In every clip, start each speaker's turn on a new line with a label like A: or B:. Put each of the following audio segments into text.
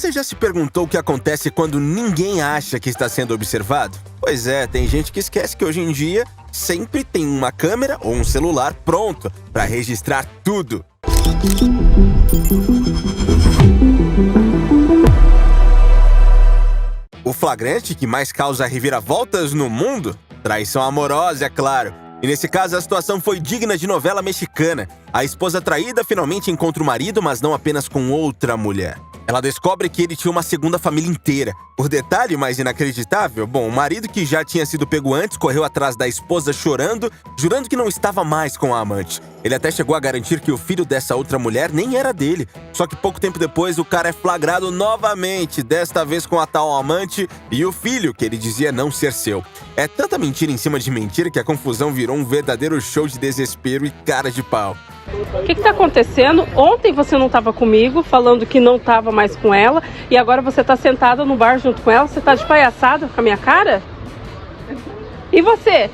A: Você já se perguntou o que acontece quando ninguém acha que está sendo observado? Pois é, tem gente que esquece que hoje em dia sempre tem uma câmera ou um celular pronto para registrar tudo. O flagrante que mais causa reviravoltas no mundo? Traição amorosa, é claro. E nesse caso, a situação foi digna de novela mexicana. A esposa traída finalmente encontra o marido, mas não apenas com outra mulher. Ela descobre que ele tinha uma segunda família inteira. O detalhe mais inacreditável, o marido que já tinha sido pego antes correu atrás da esposa chorando, jurando que não estava mais com a amante. Ele até chegou a garantir que o filho dessa outra mulher nem era dele. Só que pouco tempo depois, o cara é flagrado novamente, desta vez com a tal amante e o filho, que ele dizia não ser seu. É tanta mentira em cima de mentira que a confusão virou um verdadeiro show de desespero e cara de pau.
B: O que tá acontecendo? Ontem você não estava comigo, falando que não estava mais com ela, e agora você tá sentada no bar junto com ela, você tá de palhaçada com a minha cara? E você?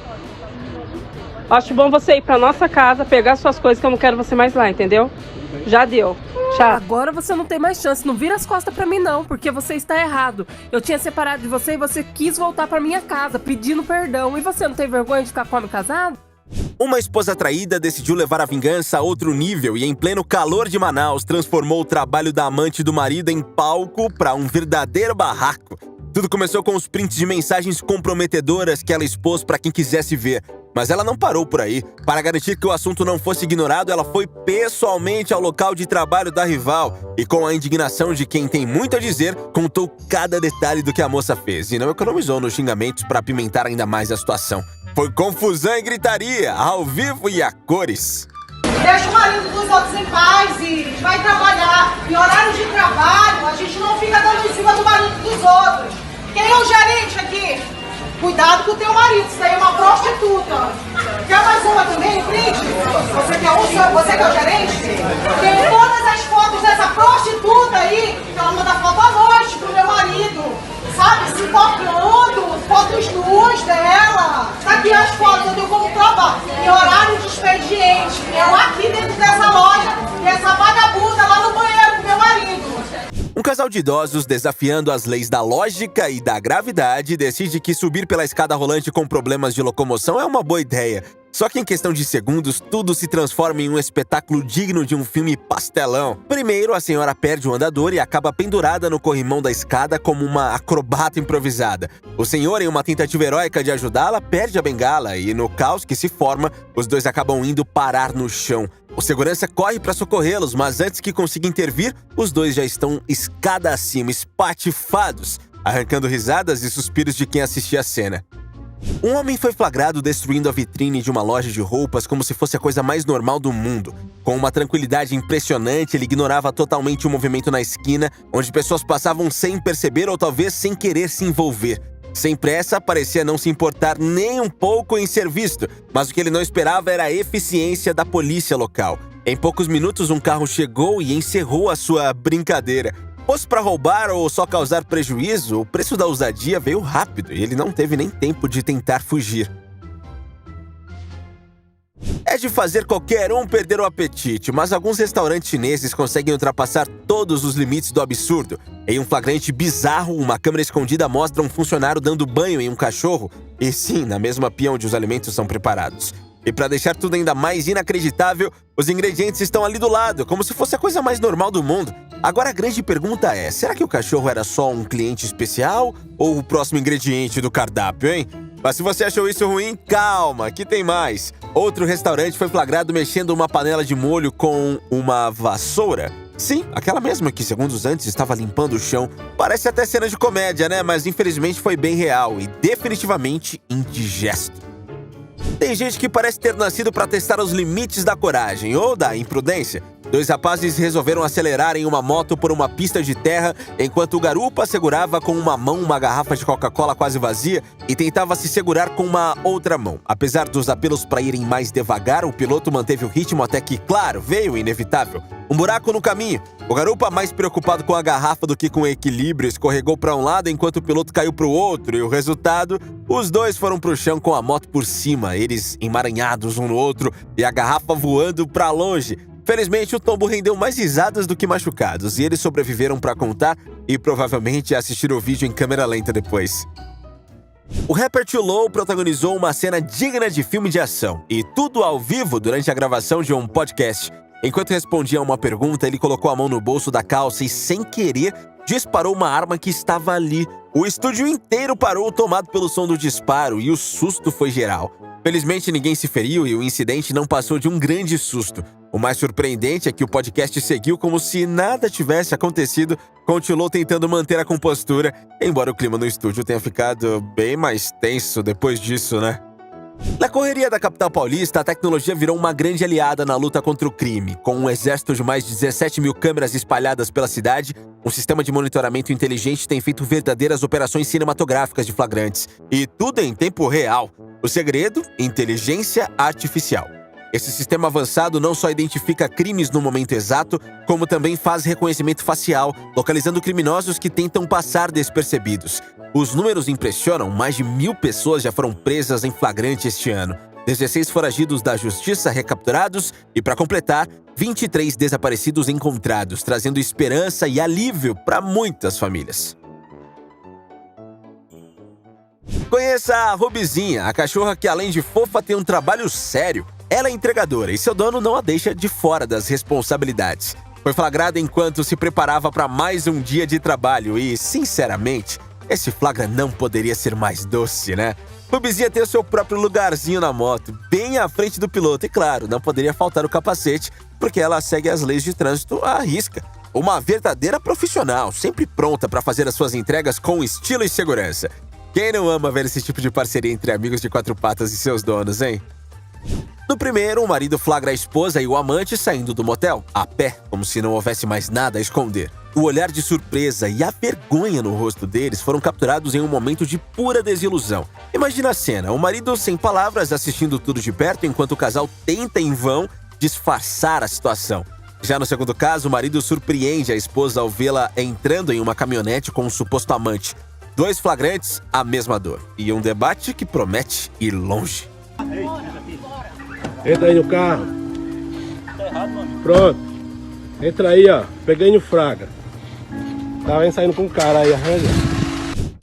B: Acho bom você ir pra nossa casa, pegar suas coisas, que eu não quero você mais lá, entendeu? Já deu. Tchau. Agora você não tem mais chance, não vira as costas pra mim não, porque você está errado. Eu tinha separado de você e você quis voltar pra minha casa, pedindo perdão. E você não tem vergonha de ficar com homem casado?
A: Uma esposa traída decidiu levar a vingança a outro nível e, em pleno calor de Manaus, transformou o trabalho da amante do marido em palco para um verdadeiro barraco. Tudo começou com os prints de mensagens comprometedoras que ela expôs para quem quisesse ver. Mas ela não parou por aí. Para garantir que o assunto não fosse ignorado, ela foi pessoalmente ao local de trabalho da rival e, com a indignação de quem tem muito a dizer, contou cada detalhe do que a moça fez e não economizou nos xingamentos para apimentar ainda mais a situação. Foi confusão e gritaria, ao vivo e a cores.
C: Deixa o marido dos outros em paz e vai trabalhar. Em horário de trabalho, a gente não fica dando em cima do marido dos outros. Quem é o gerente aqui? Cuidado com o teu marido, isso daí é uma prostituta. Quer mais uma também, print? Você que é o gerente? Tem todas as fotos dessa prostituta aí, que ela manda foto à noite pro meu marido. Sabe, se tocando, fotos nuas dela. Tá aqui as fotos, eu tenho como provar. Em horário de expediente, eu aqui dentro dessa loja e essa vagabunda lá no banheiro com meu marido.
A: Um casal de idosos, desafiando as leis da lógica e da gravidade, decide que subir pela escada rolante com problemas de locomoção é uma boa ideia. Só que em questão de segundos, tudo se transforma em um espetáculo digno de um filme pastelão. Primeiro, a senhora perde o andador e acaba pendurada no corrimão da escada como uma acrobata improvisada. O senhor, em uma tentativa heróica de ajudá-la, perde a bengala e, no caos que se forma, os dois acabam indo parar no chão. O segurança corre para socorrê-los, mas antes que consiga intervir, os dois já estão escada acima, espatifados, arrancando risadas e suspiros de quem assistia a cena. Um homem foi flagrado destruindo a vitrine de uma loja de roupas como se fosse a coisa mais normal do mundo. Com uma tranquilidade impressionante, ele ignorava totalmente o movimento na esquina, onde pessoas passavam sem perceber ou talvez sem querer se envolver. Sem pressa, parecia não se importar nem um pouco em ser visto, mas o que ele não esperava era a eficiência da polícia local. Em poucos minutos, um carro chegou e encerrou a sua brincadeira. Fosse para roubar ou só causar prejuízo, o preço da ousadia veio rápido e ele não teve nem tempo de tentar fugir. É de fazer qualquer um perder o apetite, mas alguns restaurantes chineses conseguem ultrapassar todos os limites do absurdo. Em um flagrante bizarro, uma câmera escondida mostra um funcionário dando banho em um cachorro, e sim, na mesma pia onde os alimentos são preparados. E para deixar tudo ainda mais inacreditável, os ingredientes estão ali do lado, como se fosse a coisa mais normal do mundo. Agora a grande pergunta é, será que o cachorro era só um cliente especial ou o próximo ingrediente do cardápio, hein? Mas se você achou isso ruim, calma, que tem mais. Outro restaurante foi flagrado mexendo uma panela de molho com uma vassoura. Sim, aquela mesma que segundos antes estava limpando o chão. Parece até cena de comédia, né? Mas infelizmente foi bem real e definitivamente indigesto. Tem gente que parece ter nascido para testar os limites da coragem ou da imprudência. Dois rapazes resolveram acelerar em uma moto por uma pista de terra enquanto o garupa segurava com uma mão uma garrafa de Coca-Cola quase vazia e tentava se segurar com uma outra mão. Apesar dos apelos para irem mais devagar, o piloto manteve o ritmo até que, claro, veio o inevitável. Um buraco no caminho. O garupa, mais preocupado com a garrafa do que com o equilíbrio, escorregou para um lado enquanto o piloto caiu para o outro e o resultado? Os dois foram para o chão com a moto por cima, eles emaranhados um no outro e a garrafa voando para longe. Felizmente, o tombo rendeu mais risadas do que machucados, e eles sobreviveram para contar e provavelmente assistir o vídeo em câmera lenta depois. O rapper Too Low protagonizou uma cena digna de filme de ação, e tudo ao vivo durante a gravação de um podcast. Enquanto respondia a uma pergunta, ele colocou a mão no bolso da calça e, sem querer, disparou uma arma que estava ali. O estúdio inteiro parou, tomado pelo som do disparo, e o susto foi geral. Felizmente, ninguém se feriu e o incidente não passou de um grande susto. O mais surpreendente é que o podcast seguiu como se nada tivesse acontecido, continuou tentando manter a compostura, embora o clima no estúdio tenha ficado bem mais tenso depois disso, né? Na correria da capital paulista, a tecnologia virou uma grande aliada na luta contra o crime. Com um exército de mais de 17 mil câmeras espalhadas pela cidade, um sistema de monitoramento inteligente tem feito verdadeiras operações cinematográficas de flagrantes. E tudo em tempo real. O segredo? Inteligência artificial. Esse sistema avançado não só identifica crimes no momento exato, como também faz reconhecimento facial, localizando criminosos que tentam passar despercebidos. Os números impressionam, mais de 1.000 pessoas já foram presas em flagrante este ano. 16 foragidos da justiça recapturados e, para completar, 23 desaparecidos encontrados, trazendo esperança e alívio para muitas famílias. Conheça a Rubizinha, a cachorra que, além de fofa, tem um trabalho sério. Ela é entregadora e seu dono não a deixa de fora das responsabilidades. Foi flagrada enquanto se preparava para mais um dia de trabalho e, sinceramente, esse flagra não poderia ser mais doce, né? Rubizinha tem o seu próprio lugarzinho na moto, bem à frente do piloto e, claro, não poderia faltar o capacete, porque ela segue as leis de trânsito à risca. Uma verdadeira profissional, sempre pronta para fazer as suas entregas com estilo e segurança. Quem não ama ver esse tipo de parceria entre amigos de quatro patas e seus donos, hein? No primeiro, o marido flagra a esposa e o amante saindo do motel, a pé, como se não houvesse mais nada a esconder. O olhar de surpresa e a vergonha no rosto deles foram capturados em um momento de pura desilusão. Imagina a cena, o marido sem palavras assistindo tudo de perto enquanto o casal tenta em vão disfarçar a situação. Já no segundo caso, o marido surpreende a esposa ao vê-la entrando em uma caminhonete com um suposto amante. 2 flagrantes, a mesma dor. E um debate que promete ir longe.
D: Entra aí no carro. Pronto. Entra aí, ó. Peguei no fraga. Tava saindo com um cara aí, arranja.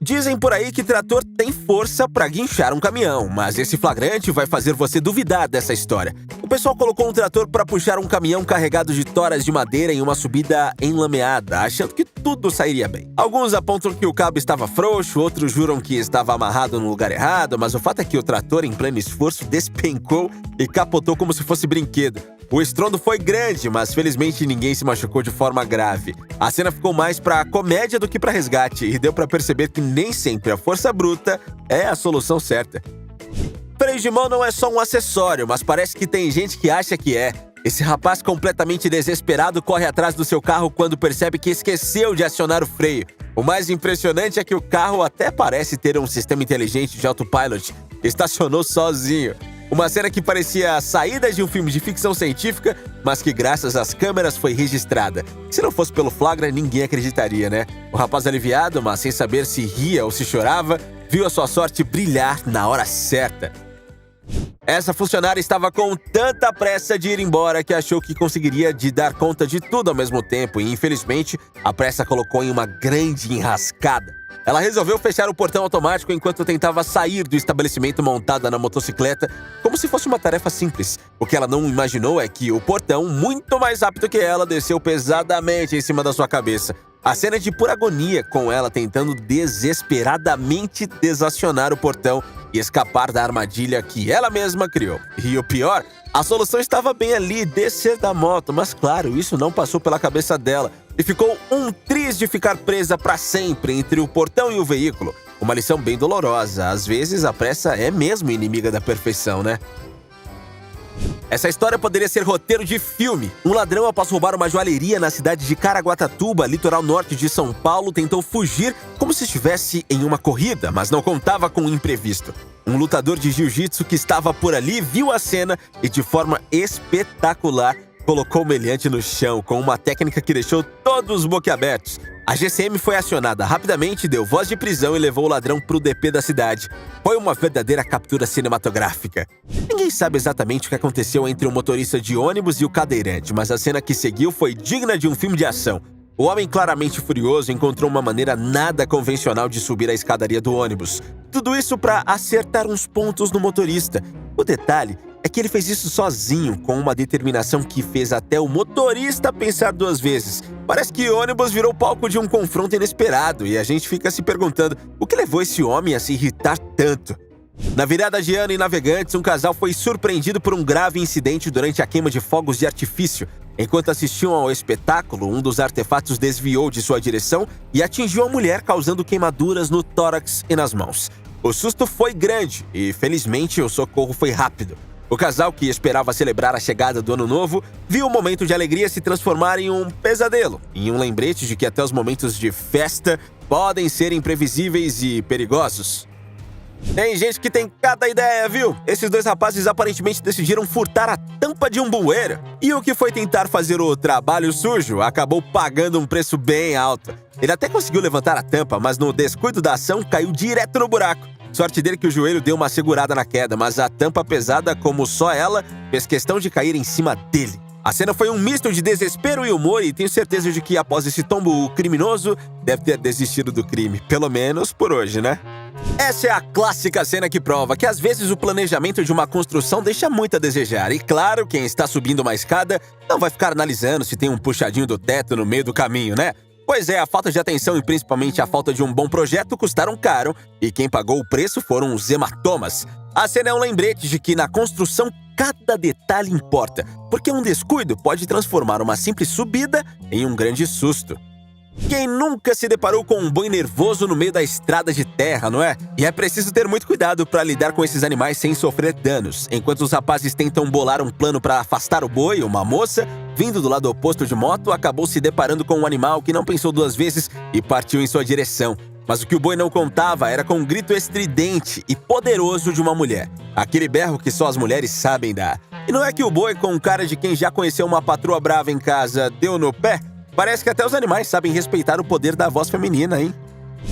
A: Dizem por aí que trator tem força pra guinchar um caminhão, mas esse flagrante vai fazer você duvidar dessa história. O pessoal colocou um trator pra puxar um caminhão carregado de toras de madeira em uma subida enlameada, achando que tudo sairia bem. Alguns apontam que o cabo estava frouxo, outros juram que estava amarrado no lugar errado, mas o fato é que o trator, em pleno esforço, despencou e capotou como se fosse brinquedo. O estrondo foi grande, mas felizmente ninguém se machucou de forma grave. A cena ficou mais pra comédia do que pra resgate e deu pra perceber que nem sempre a força bruta é a solução certa. Freio de mão não é só um acessório, mas parece que tem gente que acha que é. Esse rapaz completamente desesperado corre atrás do seu carro quando percebe que esqueceu de acionar o freio. O mais impressionante é que o carro até parece ter um sistema inteligente de autopilot. Estacionou sozinho. Uma cena que parecia saída de um filme de ficção científica, mas que graças às câmeras foi registrada. Se não fosse pelo flagra, ninguém acreditaria, né? O rapaz aliviado, mas sem saber se ria ou se chorava, viu a sua sorte brilhar na hora certa. Essa funcionária estava com tanta pressa de ir embora que achou que conseguiria dar conta de tudo ao mesmo tempo e, infelizmente, a pressa colocou em uma grande enrascada. Ela resolveu fechar o portão automático enquanto tentava sair do estabelecimento montada na motocicleta, como se fosse uma tarefa simples. O que ela não imaginou é que o portão, muito mais rápido que ela, desceu pesadamente em cima da sua cabeça. A cena é de pura agonia, com ela tentando desesperadamente desacionar o portão e escapar da armadilha que ela mesma criou. E o pior, a solução estava bem ali, descer da moto, mas claro, isso não passou pela cabeça dela. E ficou um triz de ficar presa para sempre entre o portão e o veículo. Uma lição bem dolorosa. Às vezes, a pressa é mesmo inimiga da perfeição, né? Essa história poderia ser roteiro de filme. Um ladrão, após roubar uma joalheria na cidade de Caraguatatuba, litoral norte de São Paulo, tentou fugir como se estivesse em uma corrida, mas não contava com o imprevisto. Um lutador de jiu-jitsu que estava por ali viu a cena e, de forma espetacular, colocou o meliante no chão com uma técnica que deixou todos boquiabertos. A GCM foi acionada rapidamente, deu voz de prisão e levou o ladrão pro DP da cidade. Foi uma verdadeira captura cinematográfica. Ninguém sabe exatamente o que aconteceu entre o motorista de ônibus e o cadeirante, mas a cena que seguiu foi digna de um filme de ação. O homem, claramente furioso, encontrou uma maneira nada convencional de subir a escadaria do ônibus. Tudo isso para acertar uns pontos no motorista. O detalhe é que ele fez isso sozinho, com uma determinação que fez até o motorista pensar duas vezes. Parece que o ônibus virou palco de um confronto inesperado e a gente fica se perguntando o que levou esse homem a se irritar tanto. Na virada de ano em Navegantes, um casal foi surpreendido por um grave incidente durante a queima de fogos de artifício. Enquanto assistiam ao espetáculo, um dos artefatos desviou de sua direção e atingiu a mulher, causando queimaduras no tórax e nas mãos. O susto foi grande e, felizmente, o socorro foi rápido. O casal, que esperava celebrar a chegada do Ano Novo, viu o momento de alegria se transformar em um pesadelo, em um lembrete de que até os momentos de festa podem ser imprevisíveis e perigosos. Tem gente que tem cada ideia, viu? Esses dois rapazes aparentemente decidiram furtar a tampa de um bueiro. E o que foi tentar fazer o trabalho sujo acabou pagando um preço bem alto. Ele até conseguiu levantar a tampa, mas no descuido da ação caiu direto no buraco. Sorte dele que o joelho deu uma segurada na queda, mas a tampa pesada, como só ela, fez questão de cair em cima dele. A cena foi um misto de desespero e humor e tenho certeza de que após esse tombo o criminoso deve ter desistido do crime, pelo menos por hoje, né? Essa é a clássica cena que prova que às vezes o planejamento de uma construção deixa muito a desejar. E claro, quem está subindo uma escada não vai ficar analisando se tem um puxadinho do teto no meio do caminho, né? Pois é, a falta de atenção e principalmente a falta de um bom projeto custaram caro e quem pagou o preço foram os hematomas. A cena é um lembrete de que na construção cada detalhe importa, porque um descuido pode transformar uma simples subida em um grande susto. Quem nunca se deparou com um boi nervoso no meio da estrada de terra, não é? E é preciso ter muito cuidado para lidar com esses animais sem sofrer danos. Enquanto os rapazes tentam bolar um plano para afastar o boi, uma moça, vindo do lado oposto de moto, acabou se deparando com um animal que não pensou duas vezes e partiu em sua direção. Mas o que o boi não contava era com um grito estridente e poderoso de uma mulher. Aquele berro que só as mulheres sabem dar. E não é que o boi, com cara de quem já conheceu uma patroa brava em casa, deu no pé? Parece que até os animais sabem respeitar o poder da voz feminina, hein?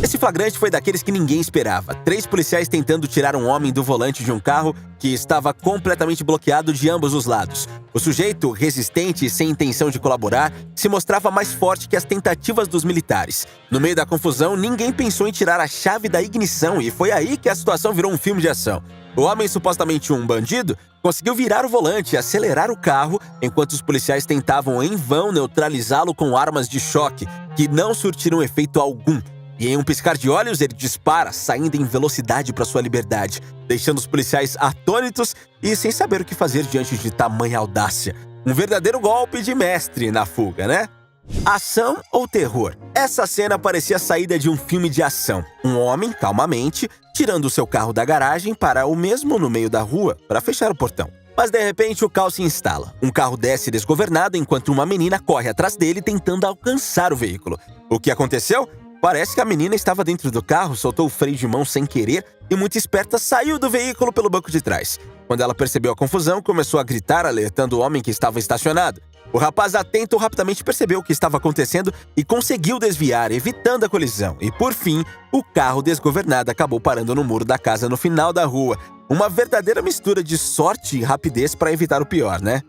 A: Esse flagrante foi daqueles que ninguém esperava. 3 policiais tentando tirar um homem do volante de um carro que estava completamente bloqueado de ambos os lados. O sujeito, resistente e sem intenção de colaborar, se mostrava mais forte que as tentativas dos militares. No meio da confusão, ninguém pensou em tirar a chave da ignição e foi aí que a situação virou um filme de ação. O homem, supostamente um bandido, conseguiu virar o volante e acelerar o carro, enquanto os policiais tentavam em vão neutralizá-lo com armas de choque, que não surtiram efeito algum. E em um piscar de olhos, ele dispara, saindo em velocidade para sua liberdade, deixando os policiais atônitos e sem saber o que fazer diante de tamanha audácia. Um verdadeiro golpe de mestre na fuga, né? Ação ou terror? Essa cena parecia a saída de um filme de ação. Um homem, calmamente, tirando o seu carro da garagem para o mesmo no meio da rua para fechar o portão. Mas de repente o caos se instala. Um carro desce desgovernado enquanto uma menina corre atrás dele tentando alcançar o veículo. O que aconteceu? Parece que a menina estava dentro do carro, soltou o freio de mão sem querer e, muito esperta, saiu do veículo pelo banco de trás. Quando ela percebeu a confusão, começou a gritar, alertando o homem que estava estacionado. O rapaz atento rapidamente percebeu o que estava acontecendo e conseguiu desviar, evitando a colisão. E, por fim, o carro desgovernado acabou parando no muro da casa no final da rua. Uma verdadeira mistura de sorte e rapidez para evitar o pior, né?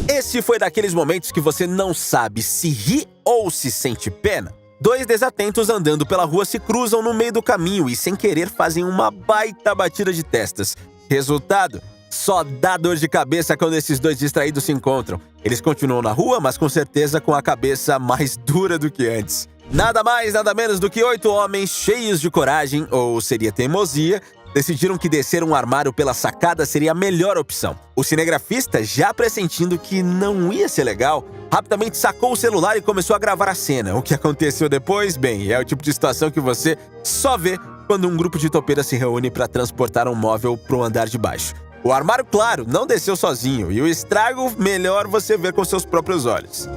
A: Esse foi daqueles momentos que você não sabe se ri ou se sente pena. 2 desatentos andando pela rua se cruzam no meio do caminho e, sem querer, fazem uma baita batida de testas. Resultado? Só dá dor de cabeça quando esses 2 distraídos se encontram. Eles continuam na rua, mas com certeza com a cabeça mais dura do que antes. Nada mais, nada menos do que 8 homens cheios de coragem, ou seria teimosia, decidiram que descer um armário pela sacada seria a melhor opção. O cinegrafista, já pressentindo que não ia ser legal, rapidamente sacou o celular e começou a gravar a cena. O que aconteceu depois? Bem, é o tipo de situação que você só vê quando um grupo de topeiras se reúne para transportar um móvel para o andar de baixo. O armário, claro, não desceu sozinho, e o estrago, melhor você ver com seus próprios olhos.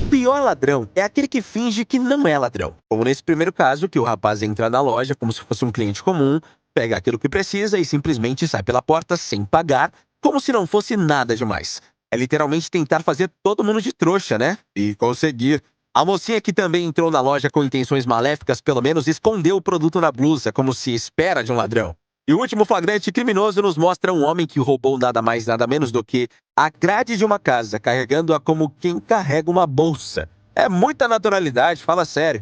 A: O pior ladrão é aquele que finge que não é ladrão. Como nesse primeiro caso, que o rapaz entra na loja como se fosse um cliente comum, pega aquilo que precisa e simplesmente sai pela porta sem pagar, como se não fosse nada demais. É literalmente tentar fazer todo mundo de trouxa, né? E conseguir. A mocinha que também entrou na loja com intenções maléficas, pelo menos escondeu o produto na blusa, como se espera de um ladrão. E o último flagrante criminoso nos mostra um homem que roubou nada mais nada menos do que a grade de uma casa, carregando-a como quem carrega uma bolsa. É muita naturalidade, fala sério.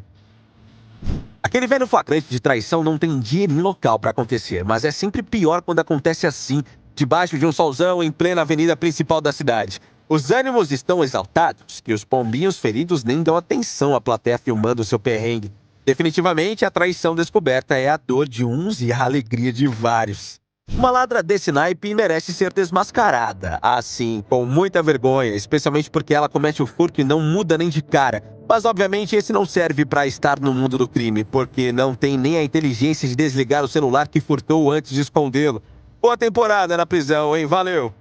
A: Aquele velho flagrante de traição não tem dia nem local para acontecer, mas é sempre pior quando acontece assim, debaixo de um solzão em plena avenida principal da cidade. Os ânimos estão exaltados, que os pombinhos feridos nem dão atenção à plateia filmando seu perrengue. Definitivamente, a traição descoberta é a dor de uns e a alegria de vários. Uma ladra desse naipe merece ser desmascarada, assim, com muita vergonha, especialmente porque ela comete o furto e não muda nem de cara. Mas obviamente esse não serve para estar no mundo do crime, porque não tem nem a inteligência de desligar o celular que furtou antes de escondê-lo. Boa temporada na prisão, hein? Valeu!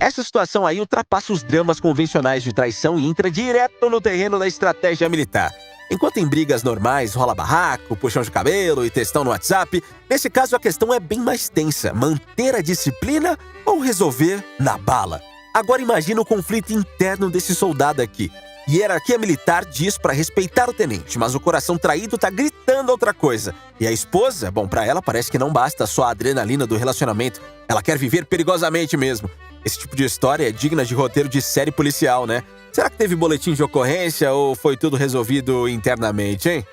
A: Essa situação aí ultrapassa os dramas convencionais de traição e entra direto no terreno da estratégia militar. Enquanto em brigas normais rola barraco, puxão de cabelo e textão no WhatsApp, nesse caso a questão é bem mais tensa: manter a disciplina ou resolver na bala. Agora imagina o conflito interno desse soldado aqui. Hierarquia militar diz para respeitar o tenente, mas o coração traído tá gritando outra coisa. E a esposa, bom, pra ela parece que não basta só a adrenalina do relacionamento, ela quer viver perigosamente mesmo. Esse tipo de história é digna de roteiro de série policial, né? Será que teve boletim de ocorrência ou foi tudo resolvido internamente, hein?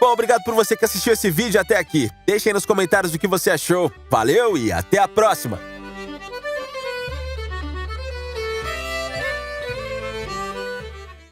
A: Bom, obrigado por você que assistiu esse vídeo até aqui. Deixe aí nos comentários o que você achou. Valeu e até a próxima!